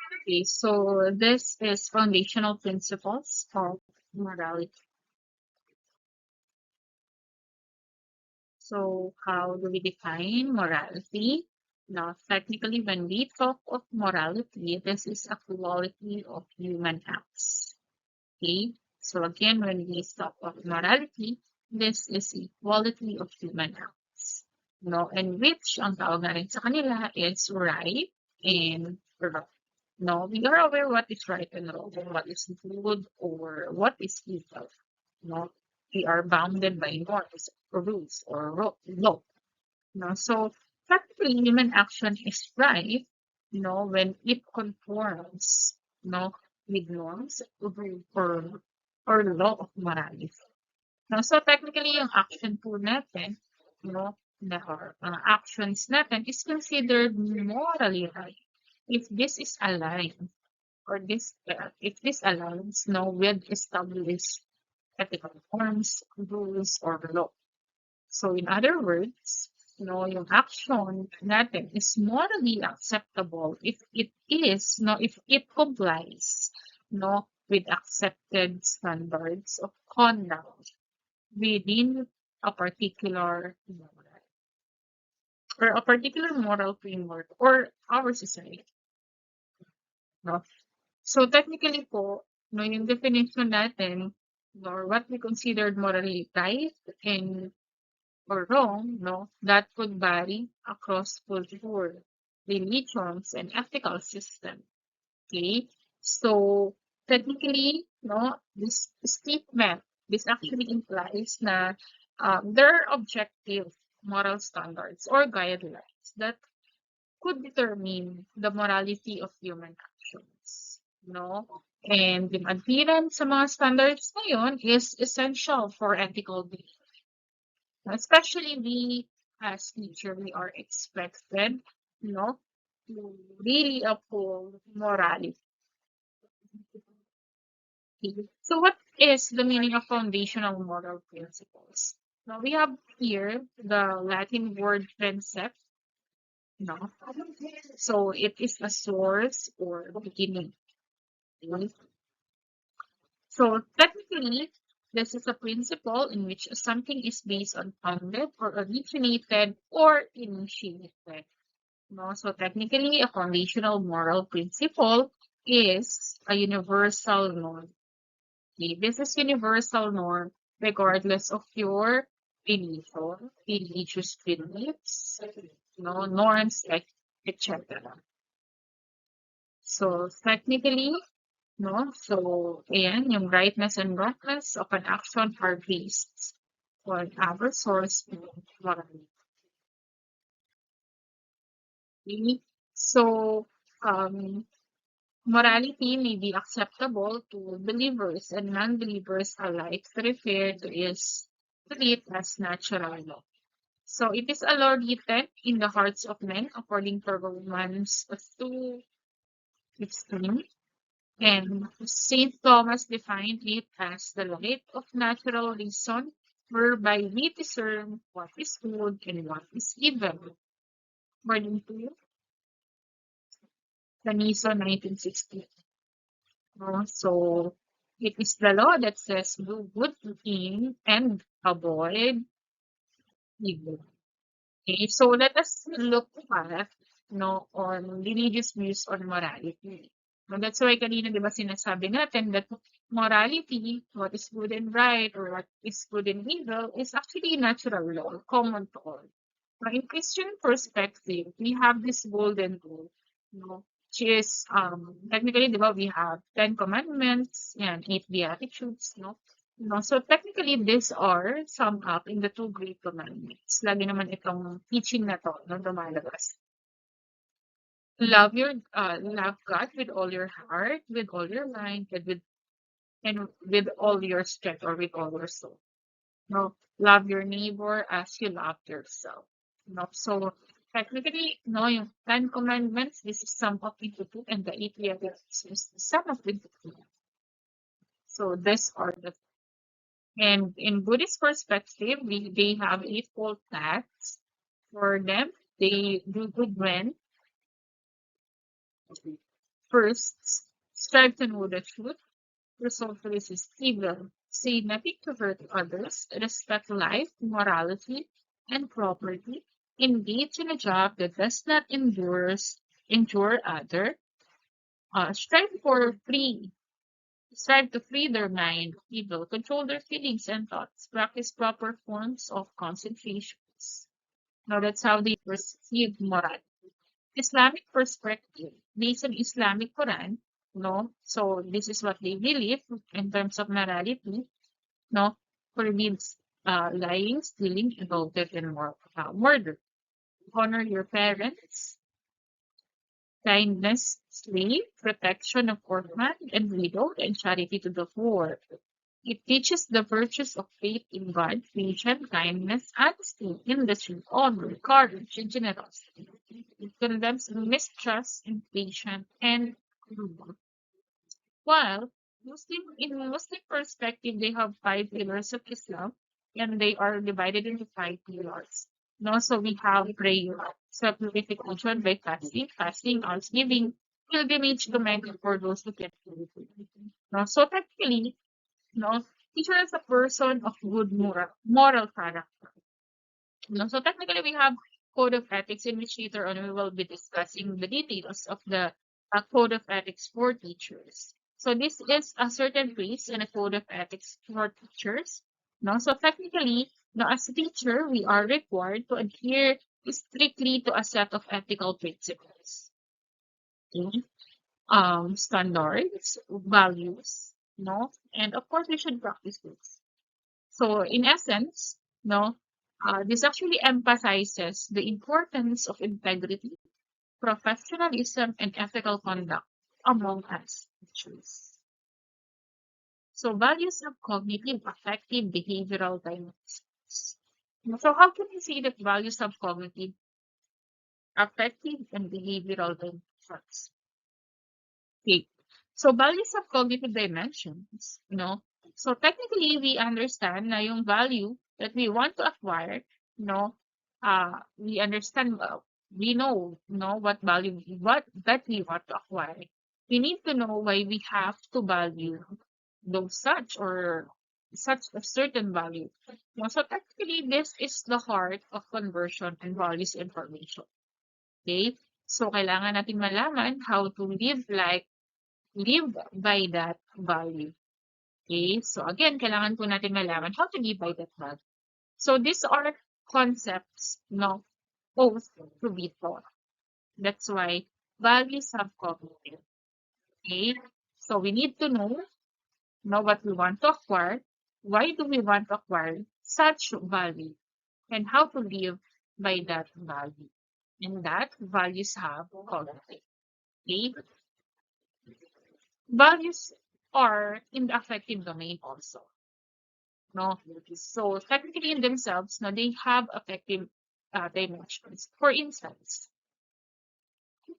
Okay, so this is foundational principles of morality. So how do we define morality? Now, technically, when we talk of morality, this is a quality of human acts. Okay? So again, when we talk of morality, this is a quality of human acts. No, and which ang tawag na rin sa kanila is right and wrong. No, we are aware what is right and wrong, what is good or what is evil. No, we are bounded by norms, rules, or law. No, so practically human action is right, when it conforms, with norms or law of morality. No, so technically yung action po natin, or actions natin is considered morally right if this is aligned or if this aligns with established ethical norms, rules, or law. So in other words, yung action natin is morally acceptable if it is, if it complies, with accepted standards of conduct within a particular moral framework or our society. No? So technically po, yung definition natin or what we considered morally right and or wrong, that could vary across culture, religions, and ethical system. Okay, so technically, this statement, this actually implies na there are objective moral standards or guidelines that could determine the morality of human actions. And yung adherence sa mga standards na yun is essential for ethical behavior. Especially we as teacher, we are expected, to really uphold morality. So what is the meaning of foundational moral principles? Now we have here the Latin word "princeps", no? So it is a source or beginning. Okay? So technically, this is a principle in which something is based on, founded, or originated, or initiated. No? So technically, a foundational moral principle is a universal norm. Okay? This is universal norm regardless of your religion, religious beliefs, norms, like etc. So technically, so ayan, yung rightness and wrongness of an action are based on our source morality. So, morality may be acceptable to believers and non-believers alike to refer to it as natural law. So it is a law written in the hearts of men according to Romans 2:16. And St. Thomas defined it as the light of natural reason, whereby we discern what is good and what is evil. According to Caniso 1960. So it is the law that says do good thing and avoid evil. Okay, so let us look at on religious views on morality. That's why kanina, di ba, sinasabi natin that morality, what is good and right, or what is good and evil, is actually natural law, common to all. Now, in Christian perspective, we have this golden rule, which is technically, di ba, we have 10 commandments and 8 beatitudes, so technically, these are summed up in the two great commandments. Lagi naman itong teaching na to, lumalabas. Love God with all your heart, with all your mind, and with all your strength, or with all your soul. Love your neighbor as you love yourself. So technically, yung 10 commandments, this is sum up into two, and the 8 beatitudes is sum up into two. So these are the. And in Buddhist perspective, they have eightfold paths for them. They do good when First, strive to know the truth. Resolve to resist evil. Say nothing to hurt others. Respect life, morality, and property. Engage in a job that does not injure other. Strive for free. Strive to free their mind of evil. Control their feelings and thoughts. Practice proper forms of concentrations. Now that's how they perceive moral. Islamic perspective, based on Islamic Quran, no, so this is what they believe in terms of morality, no, forbids lying, stealing, adultery, and murder. Honor your parents, kindness, slave, protection of orphan and widow, and charity to the poor. It teaches the virtues of faith in God, patience, kindness, honesty, industry, honor, courage, and generosity. It condemns mistrust, impatience, and cruelty. While in Muslim perspective, they have five pillars of Islam, and they are divided into five pillars. And also, we have prayer, self-purification by fasting, almsgiving, pilgrimage to Mecca for those who can. No, so technically, no, teacher is a person of good moral character. No, so technically, we have code of ethics in which later on we will be discussing the details of the code of ethics for teachers. So this is a certain place in a code of ethics for teachers. No, so technically, no, as a teacher, we are required to adhere strictly to a set of ethical principles. Okay? Standards, values, no, and of course we should practice this. So in essence, no, this actually emphasizes the importance of integrity, professionalism, and ethical conduct among us teachers. So values have cognitive, affective, behavioral dimensions. So how can we say that values have cognitive, affective, and behavioral dimensions? Okay. So values have cognitive dimensions, you know. So technically, we understand na yung value that we want to acquire, you know, we understand, we know what value, what that we want to acquire. We need to know why we have to value those such or such a certain value. No, so technically, this is the heart of conversion and values information. Okay? So kailangan natin malaman how to live by that value. Okay? So again, kailangan po natin malaman how to live by that value. So these are concepts, no, both to be taught. That's why values have cognitive. Okay? So we need to know what we want to acquire, why do we want to acquire such value, and how to live by that value. And that values have cognitive. Okay? Values are in the affective domain also. No, so technically in themselves, no, they have affective dimensions. For instance,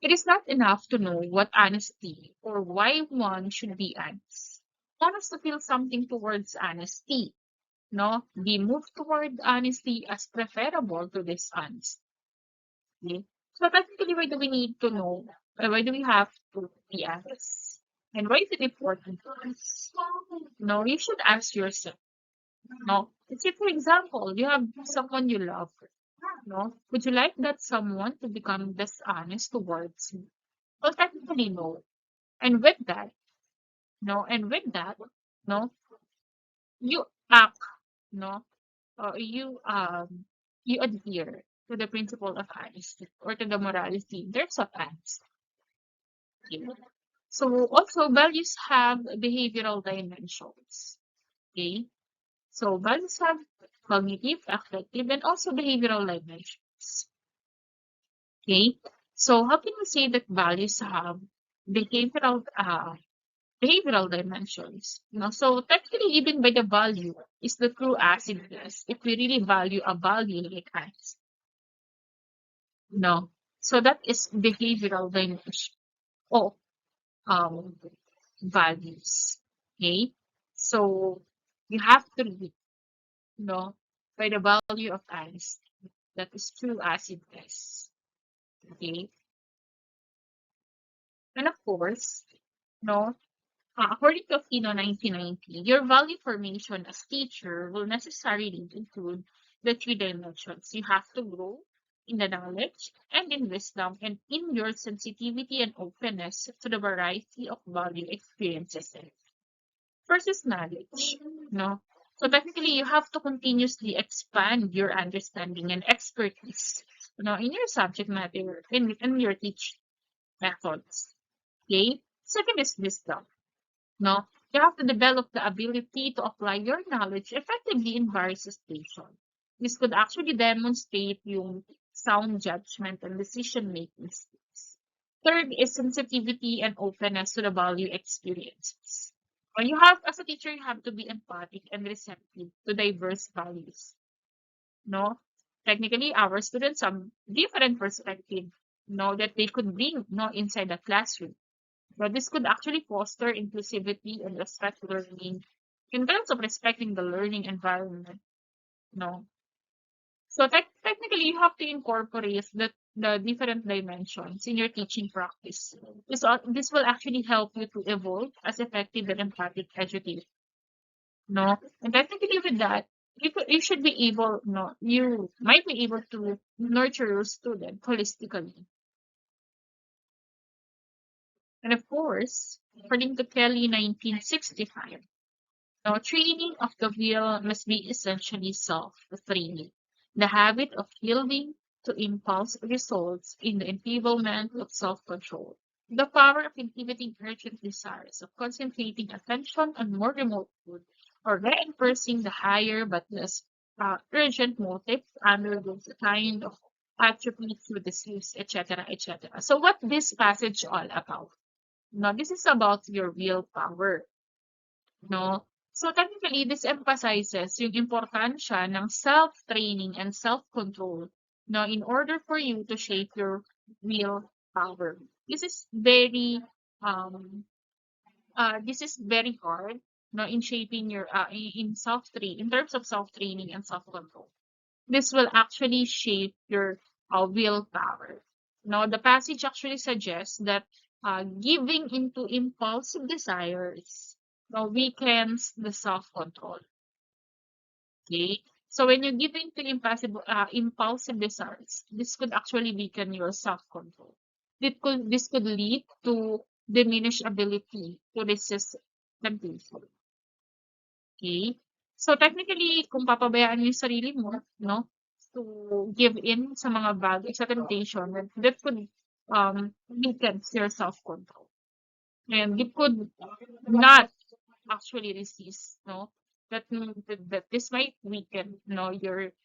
it is not enough to know what honesty or why one should be honest. One has to feel something towards honesty. No, be moved toward honesty as preferable to dishonest. Okay? So technically, why do we need to know? Why do we have to be honest? And why is it important to us? No, you should ask yourself. No, let's say for example, you have someone you love. No, would you like that someone to become dishonest towards you? Well, technically, no. And with that, no, you act, no, you adhere to the principle of honesty or to the morality in terms of honesty. Okay? So also values have behavioral dimensions. Okay, so values have cognitive, affective, and also behavioral dimensions. Okay, so how can we say that values have behavioral behavioral dimensions? No, so technically, even by the value is the true acid test. If we really value a value like us, no, so that is behavioral dimension of um values. Okay, so you have to read, no, by the value of ice. That is true acid test. Okay. And of course, no, according to Aquino 1990, your value formation as teacher will necessarily include the three dimensions. You have to grow in the knowledge and in wisdom and in your sensitivity and openness to the variety of value experiences. First is knowledge, no? So technically, you have to continuously expand your understanding and expertise, in your subject matter, in your teaching methods. Okay? Second is wisdom. No, you have to develop the ability to apply your knowledge effectively in various situations. This could actually demonstrate yung sound judgment and decision-making skills. Third is sensitivity and openness to the value experiences. When you have, as a teacher, you have to be empathic and receptive to diverse values. No, technically, our students have different perspective, that they could bring, inside the classroom. But this could actually foster inclusivity and respect learning in terms of respecting the learning environment. No. So technically, you have to incorporate the different dimensions in your teaching practice. This will actually help you to evolve as effective and empathic educator. No. And technically with that, you should be able, no, you might be able to nurture your student holistically. And of course, according to Kelly 1965, now, training of the will must be essentially self-training. The habit of yielding to impulse results in the enfeeblement of self-control. The power of inhibiting urgent desires, of concentrating attention on more remote good, or reinforcing the higher but less urgent motives under those kind of attributes to disuse, etc., etc. So, what this passage all about? Now, this is about your willpower. No? So technically, this emphasizes yung importansya ng self-training and self-control, no, in order for you to shape your willpower. This is very hard, no, in shaping your in self-train in terms of self-training and self-control. This will actually shape your willpower. Now, the passage actually suggests that giving into impulsive desires weakens the self-control. Okay? So when you give into impulsive desires, this could actually weaken your self-control. This could lead to diminished ability to resist temptation. Okay? So technically, kung papabayaan mo yung sarili mo, no, to give in sa mga bagay, sa temptation, that could weaken your self-control. And it could not actually resist, no? That this might weaken, your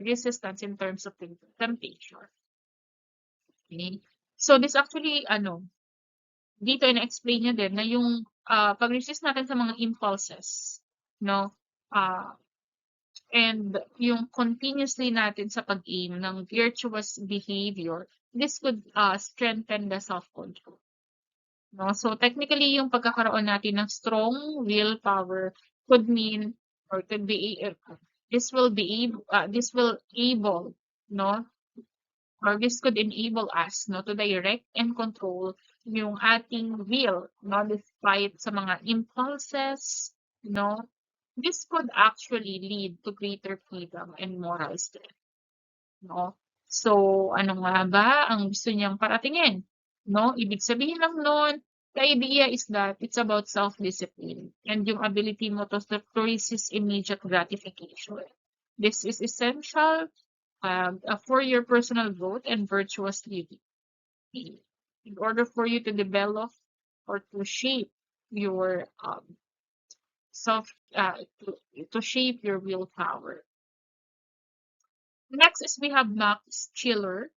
resistance in terms of temptation. Okay? So this actually, dito ina-explain niya din na yung pag-resist natin sa mga impulses, no? And yung continuously natin sa pag-aim ng virtuous behavior, this could strengthen the self-control. No? So technically, yung pagkakaroon natin ng strong willpower could mean or could be this will able, no, or this could enable us, no, to direct and control yung ating will, no, despite sa mga impulses, no. This could actually lead to greater freedom and moral strength, no. So ano nga ba ang gusto niyang paratingin, no? Ibig sabihin lang nun, the idea is that it's about self-discipline and yung ability mo to resist immediate gratification. This is essential for your personal growth and virtuous living. In order for you to develop or to shape your self, to shape your willpower. Next is we have Max Schiller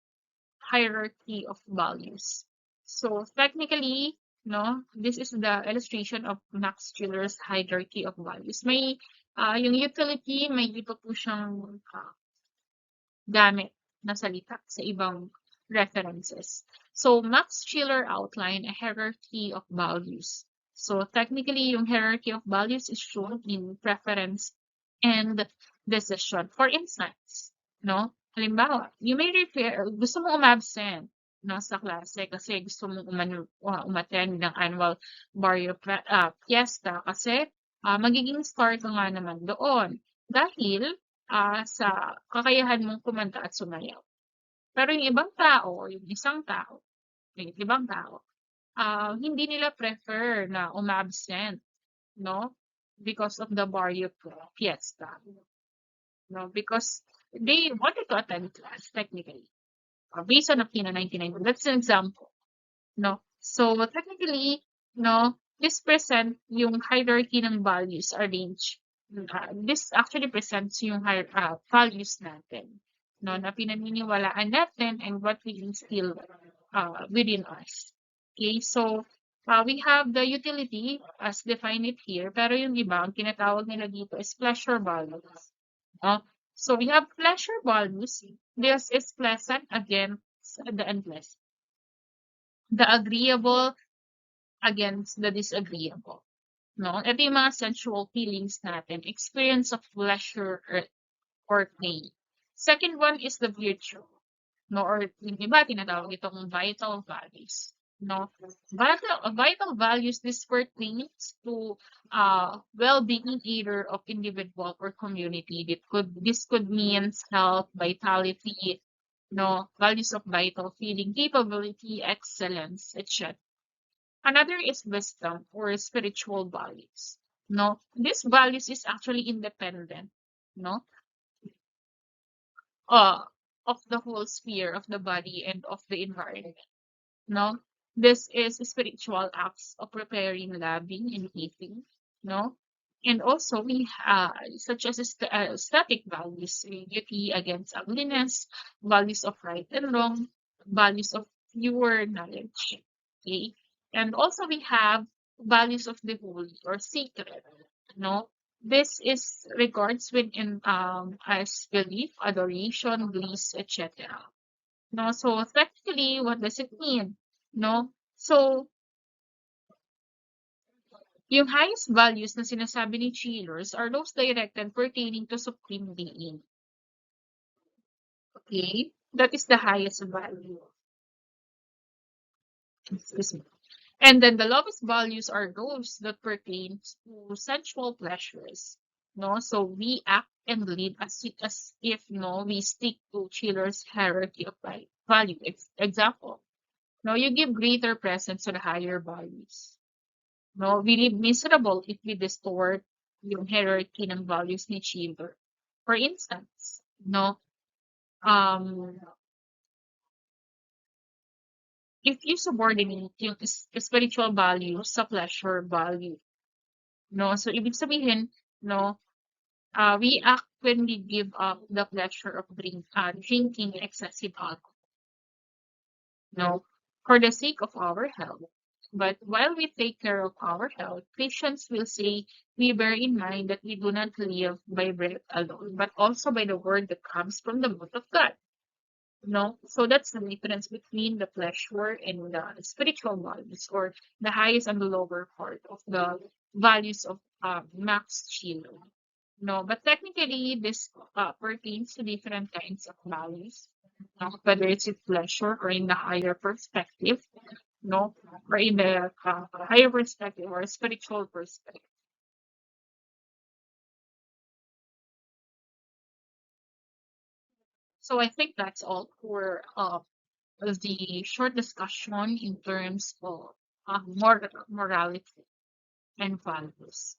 hierarchy of values. So technically, no, this is the illustration of Max Schiller's hierarchy of values. May yung utility, may iba po siyang gamit na salita sa ibang references. So Max Schiller outlined a hierarchy of values. So technically, yung hierarchy of values is shown in preference and decision. For instance, no, halimbawa, you may refer, gusto mo umabsent, sa klase kasi gusto mong umattend ng annual fiesta kasi magiging star ka nga naman doon dahil sa kakayahan mong kumanta at sumayaw. Pero yung ibang tao, yung isang tao, yung ibang tao, hindi nila prefer na umabsent, no? Because of the barrio fiesta, no? Because they wanted to attend class technically. Based on Aquino 1990. That's an example, no? So technically, no, this present yung hierarchy ng values arrange. This actually presents yung values natin, no, na pinaniniwalaan natin and what we instill within us. Okay, so we have the utility as defined it here, pero yung iba, ang tinatawag nila dito is pleasure values. No? So we have pleasure values. This is pleasant against the unpleasant. The agreeable against the disagreeable. No? Ito yung mga sensual feelings natin. Experience of pleasure or pain. Second one is the virtue. No? Or yung iba tinatawag itong vital values. No? Vital values, this pertains to well-being either of individual or community. This could mean health, vitality, no, values of vital feeling, capability, excellence, etc. Another is wisdom or spiritual values. No, this values is actually independent, no, uh, of the whole sphere of the body and of the environment. No, this is spiritual acts of preparing, loving, and eating. No, and also we such as static values, beauty against ugliness, values of right and wrong, values of pure knowledge. Okay, and also we have values of the holy or sacred. No, this is regards within as belief, adoration, bliss, etc. No, so technically, what does it mean? No, so yung highest values na sinasabi ni Chillers are those directed pertaining to supreme being. Okay, that is the highest value. Excuse me. And then the lowest values are those that pertain to sensual pleasures. No, so we act and lead as if no, we stick to Chiller's hierarchy of value. Example, no, you give greater presence to the higher values. No, we live miserable if we distort yung hierarchy ng values ni Chiller. For instance, no, um, if you subordinate yung spiritual value sa pleasure value, no, so ibig sabihin, no, we act when we give up the pleasure of drinking excessive alcohol, no, for the sake of our health. But while we take care of our health, Christians will say we bear in mind that we do not live by bread alone, but also by the word that comes from the mouth of God. No, so that's the difference between the pleasure and the spiritual values, or the highest and the lower part of the values of Max Chilo. No, but technically this pertains to different kinds of values, whether it's in pleasure or in the higher perspective, no, or in the higher perspective or spiritual perspective. So I think that's all for the short discussion in terms of morality and values.